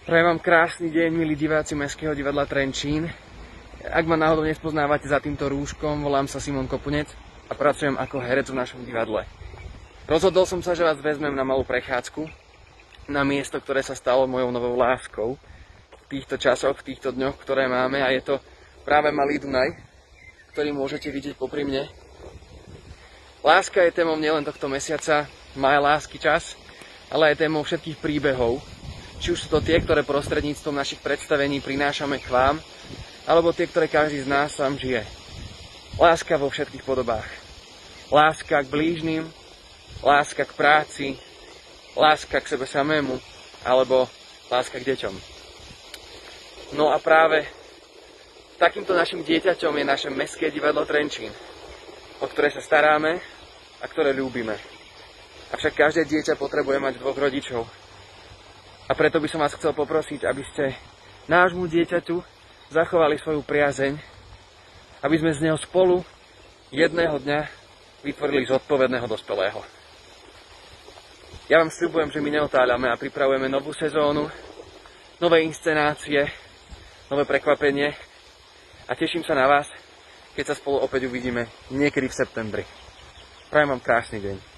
Prajem vám krásny deň, milí diváci Mestského divadla Trenčín. Ak ma náhodou nespoznávate za týmto rúškom, volám sa Simon Kopunec a pracujem ako herec v našom divadle. Rozhodol som sa, že vás vezmem na malú prechádzku na miesto, ktoré sa stalo mojou novou láskou v týchto časoch, v týchto dňoch, ktoré máme, a je to práve Malý Dunaj, ktorý môžete vidieť popri mne. Láska je témou nielen tohto mesiaca, Máj lásky čas, ale aj témou všetkých príbehov. Či už sú to tie, ktoré prostredníctvom našich predstavení prinášame k vám, alebo tie, ktoré každý z nás sám žije. Láska vo všetkých podobách. Láska k blížnym, láska k práci, láska k sebe samému, alebo láska k deťom. No a práve takýmto našim dieťaťom je naše Mestské divadlo Trenčín, o ktoré sa staráme a ktoré ľúbime. Avšak každé dieťa potrebuje mať dvoch rodičov. A preto by som vás chcel poprosiť, aby ste nášmu dieťaťu zachovali svoju priazeň, aby sme z neho spolu jedného dňa vytvorili zodpovedného dospelého. Ja vám sľubujem, že my neotáľame a pripravujeme novú sezónu, nové inscenácie, nové prekvapenie a teším sa na vás, keď sa spolu opäť uvidíme niekedy v septembri. Prajem vám krásny deň.